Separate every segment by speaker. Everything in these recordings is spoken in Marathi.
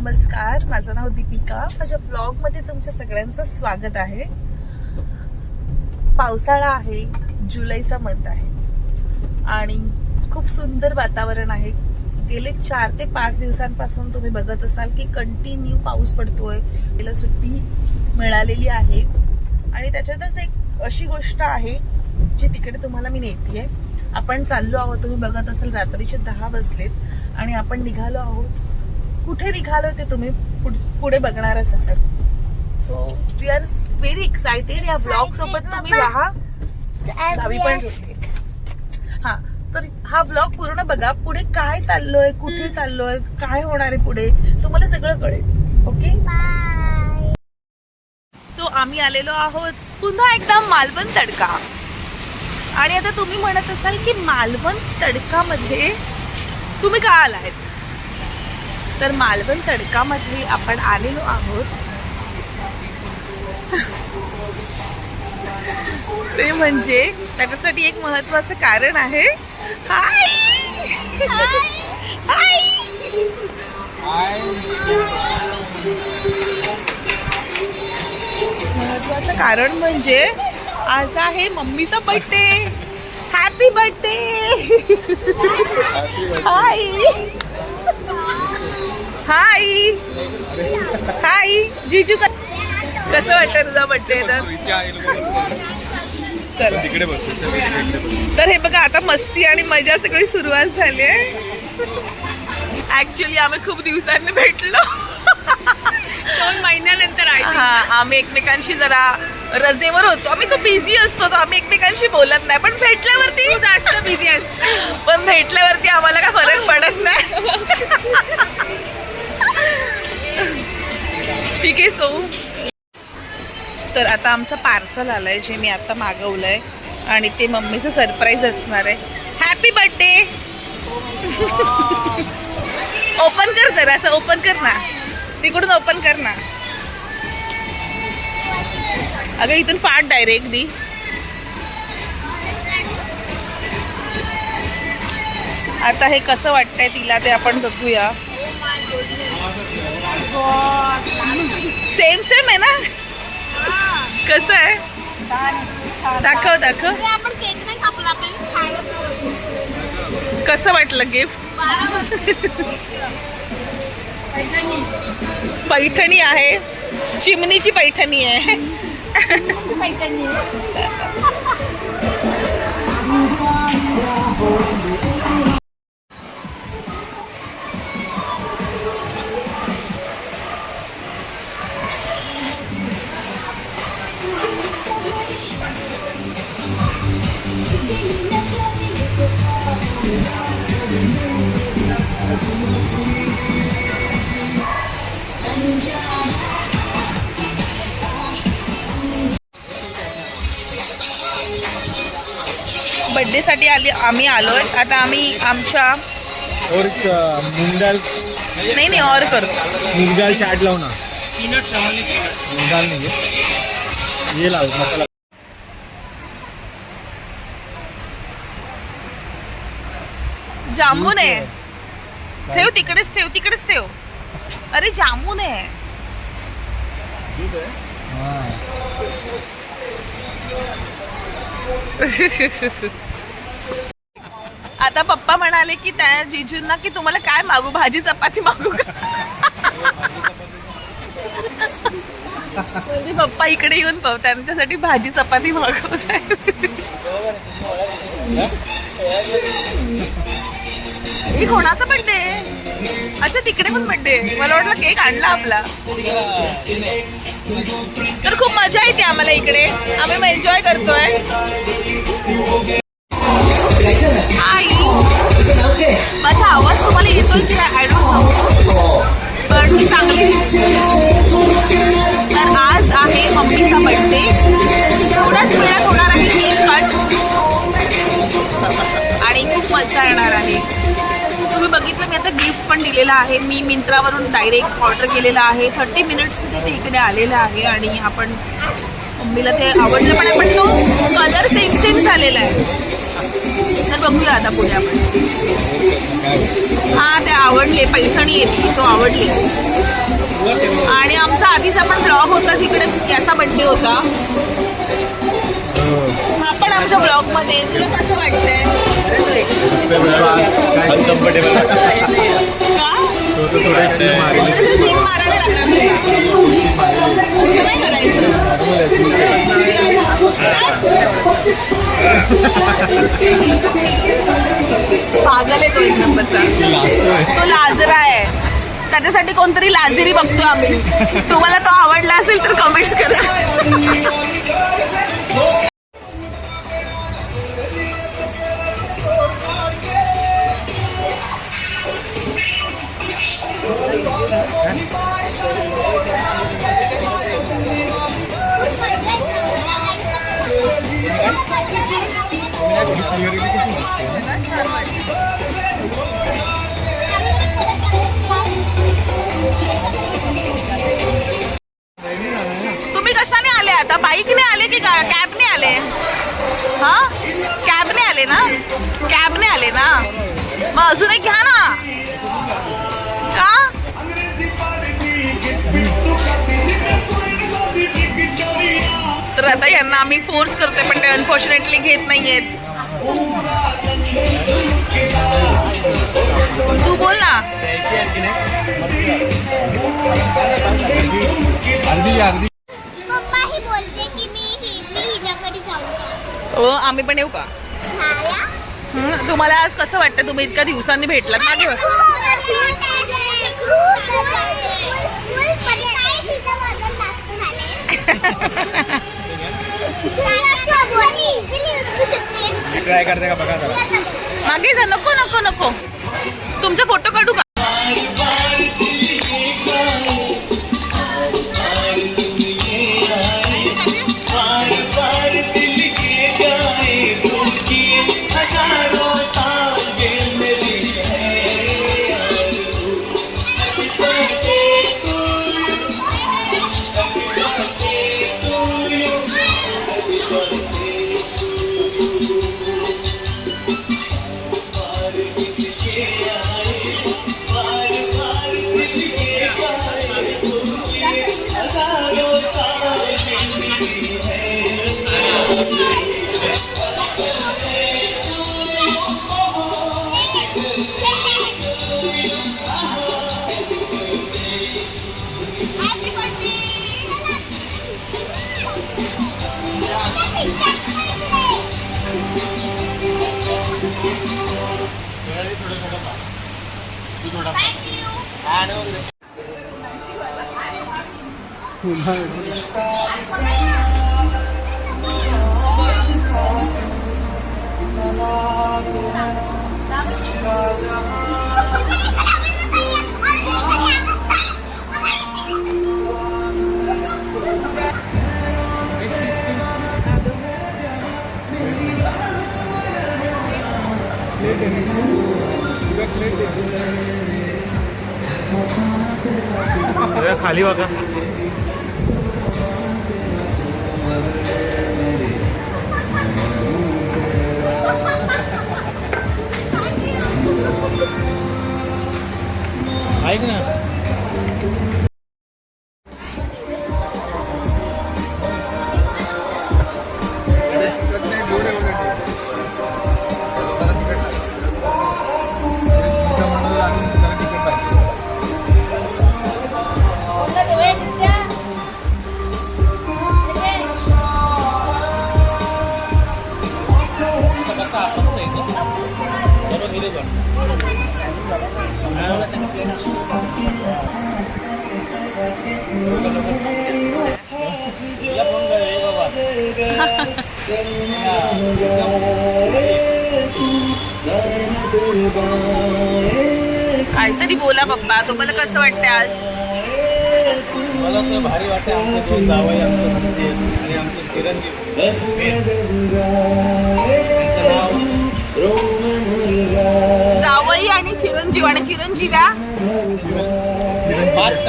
Speaker 1: नमस्कार, माझं नाव दीपिका. माझ्या ब्लॉग मध्ये तुमच्या सगळ्यांचं स्वागत आहे. पावसाळा आहे, जुलैचा मंथ आहे आणि खूप सुंदर वातावरण आहे. गेले 4 ते 5 दिवसांपासून तुम्ही बघत असाल की कंटिन्यू पाऊस पडतोय. तिला सुट्टी मिळालेली आहे आणि त्याच्यातच एक अशी गोष्ट आहे जी तिकडे तुम्हाला मी नेतीये. आपण चाललो आहोत, तुम्ही बघत असाल रात्रीचे 10 वाजलेत आणि आपण निघालो आहोत. कुठे निघालो ते तुम्ही पुढे बघणारच आहात. So we are very excited. या ब्लॉग सोबत तुम्ही राहा. दहावी पण जोडली. हा, तर हा ब्लॉग पूर्ण बघा. पुढे काय चाललोय, कुठे चाललोय, काय होणार आहे पुढे, तुम्हाला सगळं कळेल. ओके, सो आम्ही आलेलो आहोत पुन्हा एकदा मालवण तडका. आणि आता तुम्ही म्हणत असाल की मालवण तडकामध्ये तुम्ही का आलात, तर मालवण तडकामध्ये आपण आलेलो आहोत ते म्हणजे त्याच्यासाठी एक महत्वाचं कारण आहे. हाय हाय, महत्वाचं कारण म्हणजे आज आहे मम्मीचा birthday. Happy birthday. Hi hi hi जीजू, कसं वाटतं तुझा बर्थडे? तर
Speaker 2: तिकडे
Speaker 1: तर हे बघा, आता मस्ती आणि मजा सगळी सुरुवात झाली आहे. ऍक्च्युली आम्ही खूप दिवसांनी भेटलो.
Speaker 3: 2 महिन्यानंतर
Speaker 1: हा, आम्ही एकमेकांशी जरा रजेवर होतो. आम्ही खूप बिझी असतो, तर आम्ही एकमेकांशी बोलत नाही. पण भेटल्यावरती
Speaker 3: जास्त बिझी असतो.
Speaker 1: पण भेटल्यावरती आम्हाला काय फरक पडत नाही. ठीक आहे. सो तर आता आमचं पार्सल आलंय जे मी आता मागवलंय आणि ते मम्मीचं सरप्राईज असणार आहे. Happy birthday. ओपन कर जरा, असं ओपन कर ना, तिकडून ओपन कर ना. अगं इथून फाट डायरेक्ट दी. आता हे कसं वाटतंय तिला ते आपण बघूया. सेम सेम आहे ना? कसं आहे? दाखव दाखव.
Speaker 3: आपण केक नाही कापला, आपल्याला खायला.
Speaker 1: कसं वाटलं गिफ्ट? पैठणी आहे, चिमणीची पैठणी आहे. बर्थडे साठी आम्ही आलोय. आता आम्ही आमच्या
Speaker 2: और मूंग दाल
Speaker 1: नाही और करतो.
Speaker 2: मूंग दाल चाट लाव ना. मूंग दाल नाही ये लाव मसाला.
Speaker 1: जामून आहे. ठेव तिकडेच, ठेव तिकडेच ठेव. अरे जामून आहे. आता पप्पा म्हणाले की त्या जीजूंना की तुम्हाला काय मागू, भाजी चपाती मागू का? म्हणजे पप्पा इकडे येऊन त्यांच्यासाठी भाजी चपाती मागवत आहे. ही कोणाचा बर्थडे? अच्छा, तिकडे पण बर्थडे. मला वाटलं केक आणला आपला. तर खूप मजा येते आम्हाला इकडे. आम्ही एन्जॉय करतोय. माझा आवाज तुम्हाला येतोय की आय डोंट नो, पण मी चांगली दिसते. तर आज आहे मम्मीचा बर्थडे. थोड्याच वेळात होणार आहे केक कट आणि खूप मजा येणार आहे. तुम्ही बघितलं मी आता गिफ्ट पण दिलेलं आहे. मी मिंत्रावरून डायरेक्ट ऑर्डर केलेलं आहे. 30 मिनिट्समध्ये ते इकडे आलेलं आहे आणि आपण मम्मीला ते आवडलं पण तो कलर सेम झालेला आहे. तर बघूया आता पुढे आपण. हा ते आवडले, पैठणी येते तो आवडली. आणि आमचा आधीचा पण ब्लॉग होता तिकडे याचा बड्डे होता, हा पण आमच्या ब्लॉग मध्ये. तुला कसं वाटतंय?
Speaker 2: अनकम्फर्टेबल
Speaker 1: का सीन मारायला लागणार तुला. असं नाही करायचं. पागल आहे तो एक नंबरचा. तो लाजरा आहे, त्याच्यासाठी कोणतरी लाजरी बघतो आम्ही. तुम्हाला तो आवडला असेल तर कमेंट्स करा. तुम्ही कशाने आले आता? बाईकने आले की कॅबने आले? हा कॅबने आले ना? कॅबने आले ना? मग अजून एक घ्या ना. का तर आता यांना आम्ही फोर्स करतोय पण ते अनफॉर्च्युनेटली घेत नाहीयेत. तू बोल ना.
Speaker 2: अर्धी
Speaker 3: पप्पा ही बोलते की मी हिच्याकडे जाऊ का?
Speaker 1: हो आम्ही पण येऊ का? तुम्हाला आज कसं वाटतं? तुम्ही इतक्या दिवसांनी भेटलात. मागे
Speaker 2: ट्राय करते का बघा जरा.
Speaker 1: मागे जा. नको नको नको. तुमचा फोटो काढू का?
Speaker 2: खाली बघा. ऐक ना. काहीतरी बोला पप्पा. तुम्हाला कसं वाटतंय आज? मला तर भारी वाटते. आमचे दोन जावई, आमचं म्हणजे आणि आमचे चिरंजीव.
Speaker 1: जावई आणि चिरंजीव आणि चिरंजीव्या.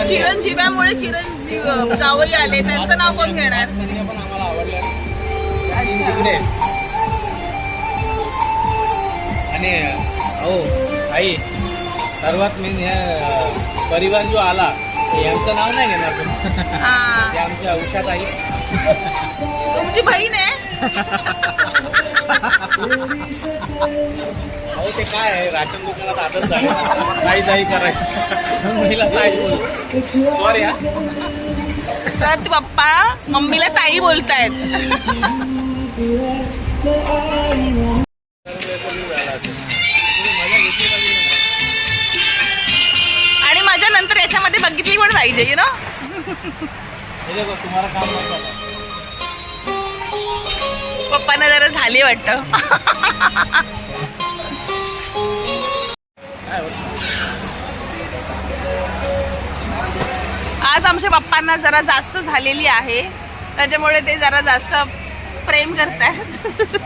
Speaker 1: चिरंजीव्यामुळे चिरंजीव जावई आले. त्यांचं नाव कोण घेणार?
Speaker 2: त्यांनी पण आम्हाला आवडलं.
Speaker 1: अच्छा.
Speaker 2: आणि हो आई सर्वात मेन ह्या परिवार जो आला यांचं नाव नाही घेणार तुम्ही.
Speaker 1: हा
Speaker 2: ते आमच्या औषध आई
Speaker 1: तुमची बहीण आहे.
Speaker 2: अहो ते काय आहे राशन दुकानात आदत झालं काही जाई करायचं महिला ताई बोल सॉरी हा.
Speaker 1: तर ते पप्पा मम्मीला ताई बोलतायत. आणि माझ्या नंतर याच्यामध्ये बघितली पण पाहिजे यु नो.
Speaker 2: तुम्हाला काम नव्हतं
Speaker 1: पप्पांना जरा झाली वाटतं. आज आमच्या पप्पांना जरा जास्त झालेली आहे त्याच्यामुळे ते जरा जास्त प्रेम करतायत.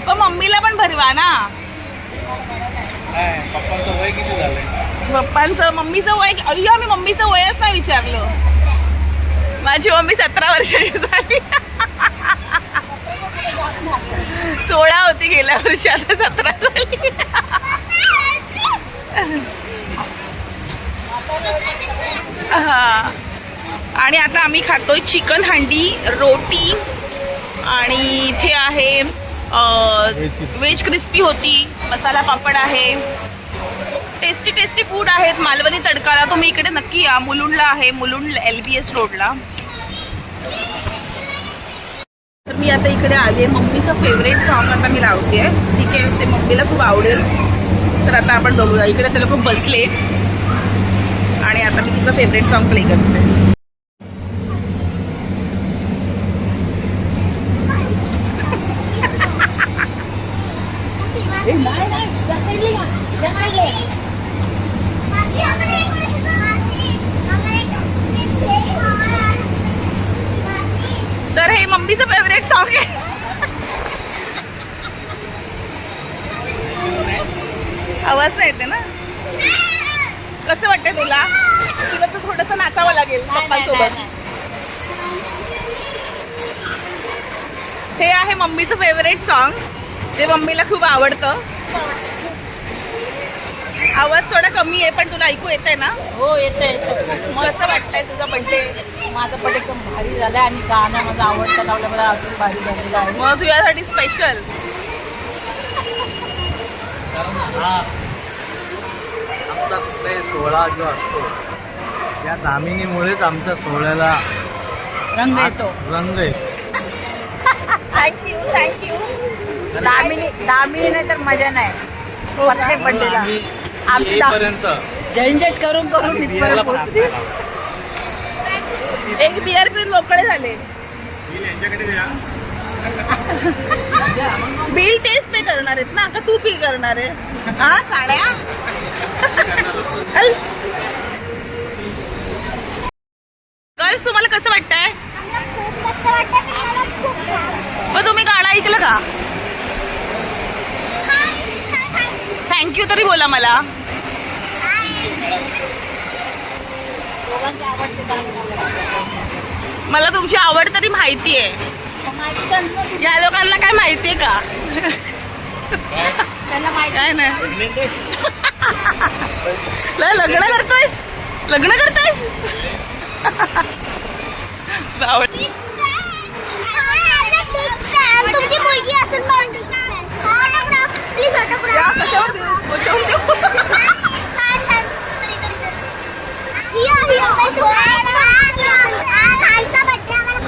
Speaker 1: पण मम्मीला पण भरवा ना.
Speaker 2: पप्पांचं वय किती झालंय?
Speaker 1: पप्पांचं मम्मीचं वय अय्या मी मम्मीचं वयच नाही विचारलं. माझी मम्मी 17 वर्षाची झाली. 16 होती गेल्या वर्षी आता 17 झाली. हा आणि आता आम्ही खातोय चिकन हंडी रोटी आणि इथे आहे व्हेज क्रिस्पी होती मसाला पापड आहे. टेस्टी टेस्टी फूड आहेत. मालवणी तडकाला तुम्ही इकडे नक्की या. मुलुंडला आहे मुलुंड LBS रोडला. तर मी आता इकडे आले. मम्मीचं फेवरेट सॉन्ग आता मी लावते. ठीक आहे ते मम्मीला खूप आवडेल. तर आता आपण बघूया. इकडे ते लोक बसलेत आणि आता मी तिचं फेवरेट सॉन्ग प्ले करते. तर हे मम्मीचं फेवरेट सॉन्ग आहे. आवाज नाही येते ना. कसं वाटतंय तुला? तुला तर थोडंसं नाचावं लागेल पप्पांसोबत. हे आहे मम्मीचं फेवरेट सॉन्ग जे मम्मीला खूप आवडतं. आवाज थोडा कमी आहे पण तुला ऐकू येतंय ना?
Speaker 4: हो येतंय.
Speaker 1: कसं वाटतंय तुझा बर्थडे?
Speaker 4: माझं पण एकदम भारी झालं आणि गाणं माझं आवडतं लावलं मला अजून भारी झालेलं आहे.
Speaker 1: मग तुझ्यासाठी स्पेशल.
Speaker 2: आमचा ते सोहळा जो असतो त्या दामिनीमुळेच आमच्या सोहळ्याला
Speaker 4: रंग येतो.
Speaker 2: रंग आहे.
Speaker 1: थँक्यू.
Speaker 4: दामिनी नाही तर मजा नाही. प्रत्येक बड्डेला आमची
Speaker 2: येईपर्यंत
Speaker 4: झंझट करून करून
Speaker 2: बियाला पण
Speaker 4: इथपर्यंत पोहोचली.
Speaker 2: हात
Speaker 1: एक बिअर पिऊन मोकळे झाले. बिल तेच पे करणार आहेत ना का तू पे करणार आहे? हा साड्या. गर्ल्स तुम्हाला कसं वाटतंय?
Speaker 3: खूप मस्त वाटतं. मला खूप छान.
Speaker 1: मग तुम्ही गाणं ऐकलं का? थँक्यू तरी बोला मला.
Speaker 4: दोघांची आवडते गाणी लावलं.
Speaker 1: मला तुमची आवड तरी माहिती आहे. या लोकांना काय माहितीये का?
Speaker 4: त्यांना माहिती
Speaker 1: काय नाही. लग्न करतोयस? लग्न करतोयस?
Speaker 3: तुमची मुलगी असून प्लीज
Speaker 1: कशावर देऊ?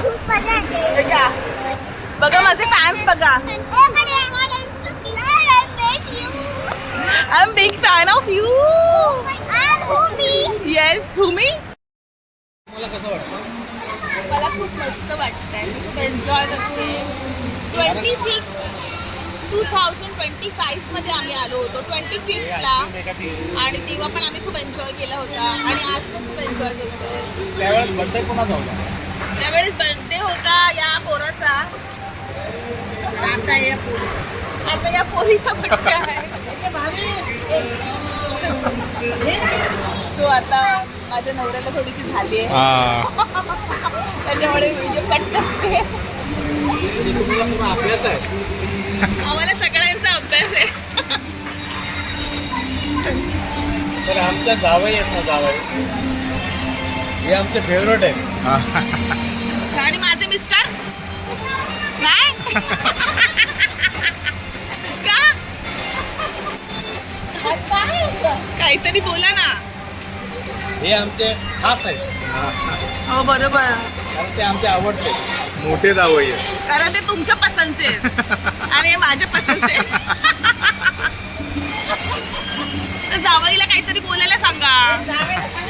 Speaker 3: खूप मजा येते.
Speaker 1: बघा माझे फॅन्स बघा. I am big fan of you. Yes हुमी.
Speaker 2: मला कसं वाटतं?
Speaker 1: मला खूप मस्त वाटतंय. मी खूप एन्जॉय करते. 2025 मध्ये आम्ही आलो होतो 25 ला आणि तेव्हा पण आम्ही खूप एन्जॉय केला होता आणि आज पण खूप एन्जॉय करतोय.
Speaker 2: त्यावेळेस बड्डे कोणाचा होता?
Speaker 1: त्यावेळेस बर्थडे होता या पोराचा. आता या पोरीचा बर्थडे आहे. सो आता माझ्या नवऱ्याला थोडीशी झाली आहे त्याच्यामुळे व्हिडिओ कट करते.
Speaker 2: अभ्यास आहे.
Speaker 1: आम्हाला सगळ्यांचा अभ्यास आहे.
Speaker 2: आमच्या जावई आहेत ना, जावई हे आमचे फेवरेट आहेत.
Speaker 1: आणि माझे मिस्टर नाही का? काहीतरी बोला ना.
Speaker 2: हे आमचे खास आहेत,
Speaker 1: हो बरोबर,
Speaker 2: कारण ते आमचे आवडते मोठे जावई आहेत.
Speaker 1: कारण ते तुमच्या पसंतचे आहेत आणि हे माझ्या पसंतचे आहेत. तर जावईला काहीतरी बोलायला सांगा.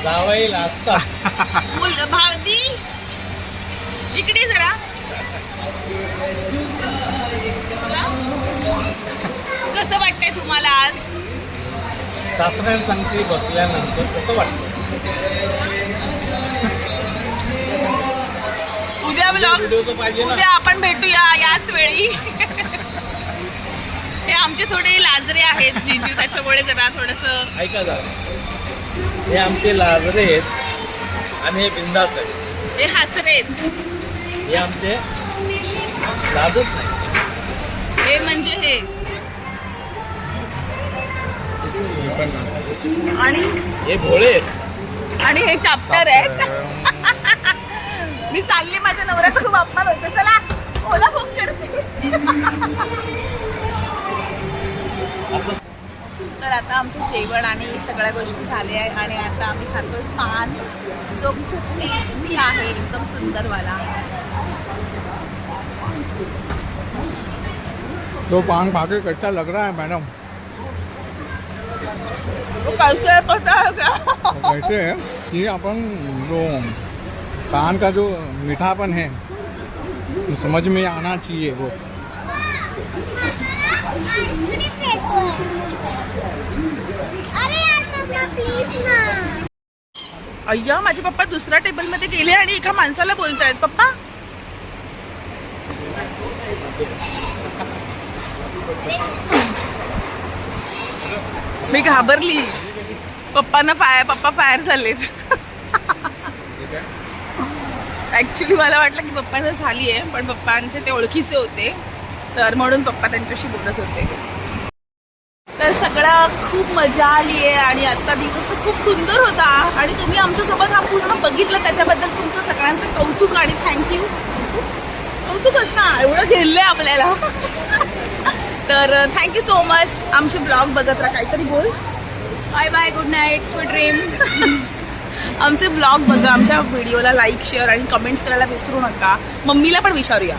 Speaker 2: जावई लाजतात.
Speaker 1: भावती इकडे जरा. कसं वाटतंय तुम्हाला आज?
Speaker 2: सासऱ्याला सांगते बसल्यानंतर कसं वाटतं?
Speaker 1: उद्या ब्लॉग,
Speaker 2: व्हिडिओ तर पाहिजे ना.
Speaker 1: उद्या आपण भेटूया याच वेळी. हे आमचे थोडे लाजरे आहेत जीजू, त्याच्यामुळे जरा थोडस.
Speaker 2: ऐका जरा, हे आमचे लाजरे आहेत आणि हे बिंदास आहेत.
Speaker 1: हे हसरेत,
Speaker 2: हे आमचे लाजत नाही.
Speaker 1: हे म्हणजे हे. आणि
Speaker 2: हे भोळे आहेत.
Speaker 1: आणि हे चॅप्टर आहेत. मी चालली, माझ्या नवऱ्याचा खूप अपमान होतो. चला ओला बुक करते. तर आता आमचं जेवण आणि सगळ्या गोष्टी झाल्या आहे आणि आता आम्ही खातोय पान, जो खूप टेस्टी आहे, एकदम सुंदरवाला.
Speaker 5: तो पान खा के कैसा लग रहा है मैडम?
Speaker 1: तो कैसे है पता है क्या?
Speaker 5: तो कैसे है कि अपन जो पान का जो मीठापन है तो समझ में आना चाहिए वो.
Speaker 3: आईस्क्रीम देतो. अरे यार मम्मा प्लीज ना.
Speaker 1: अय्या, माझे पप्पा दुसऱ्या टेबल मध्ये गेले आणि एका माणसाला बोलतायत. पप्पा मी घाबरली. पप्पा फायर झालेत. ऍक्च्युली मला वाटलं की पप्पांना झाली आहे, पण पप्पांचे ते ओळखीचे होते, तर म्हणून पप्पा त्यांच्याशी बोलत होते. तर सगळं खूप मजा आली आहे आणि आजचा दिवस तर खूप सुंदर होता आणि तुम्ही आमच्यासोबत हा पूर्ण बघितलं, त्याच्याबद्दल तुमचं सगळ्यांचं कौतुक आणि थँक्यू. कौतुकच ना, एवढं घेतलंय आपल्याला. तर थँक्यू सो मच. आमचे ब्लॉग बघत राहा. काहीतरी बोल.
Speaker 3: Bye bye, good night, sweet dream.
Speaker 1: आमचे ब्लॉग बघा, आमच्या व्हिडिओला लाईक, शेअर आणि कमेंट्स करायला विसरू नका. मम्मीला पण विचारूया.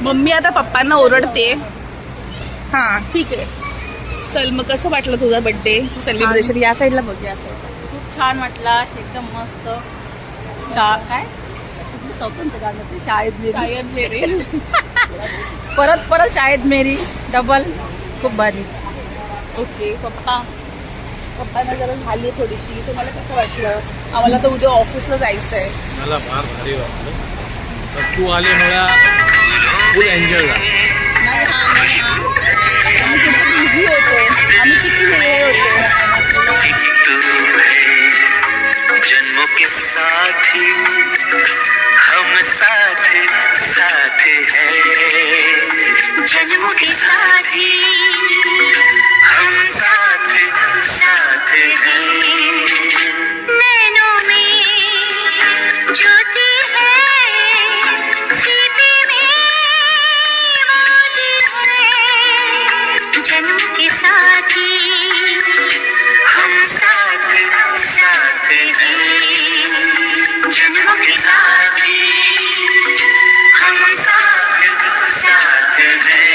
Speaker 1: मम्मी आता पप्पांना ओरडते. हां ठीक आहे. चल मग, कसं वाटलं तुझा बर्थडे सेलिब्रेशन? या साईडला बघ, या साईडला.
Speaker 4: खूप छान वाटला, एकदम मस्त. काय स्वतंत्र गाणं ते, शाळेत मेरी. परत शाळेत मेरी डबल. खूप भारी.
Speaker 1: ओके. पप्पांना जरा झाली आहे थोडीशी. तुम्हाला कसं वाटलं? आम्हाला तर उद्या ऑफिसला जायचं आहे.
Speaker 2: मला फार भारी वाटलं. तर तू आल्यामुळे फुल एन्जॉय झाला.
Speaker 1: आम्ही किती बिझी होतो, आम्ही किती वेगळे होतो.
Speaker 6: जन्मों के साथी हम साथ साथ हैं. जन्मों के साथी हम साथ साथ हैं. नैनों में ज्योति है, सीपी में मोती है. जन्मों के साथी हम साथ साथ हैं. जन्मों के साथी हम साथ साथ हैं.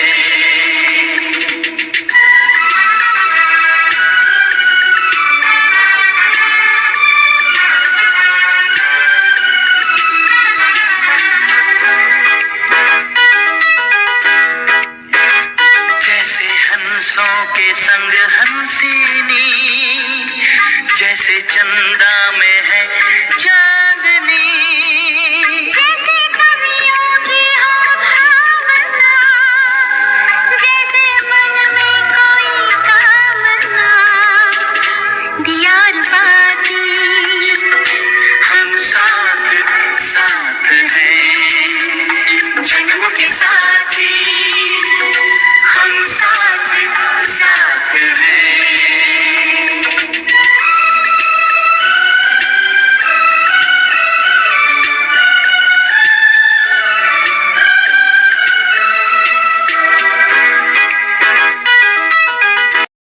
Speaker 6: जैसे हंसों के संग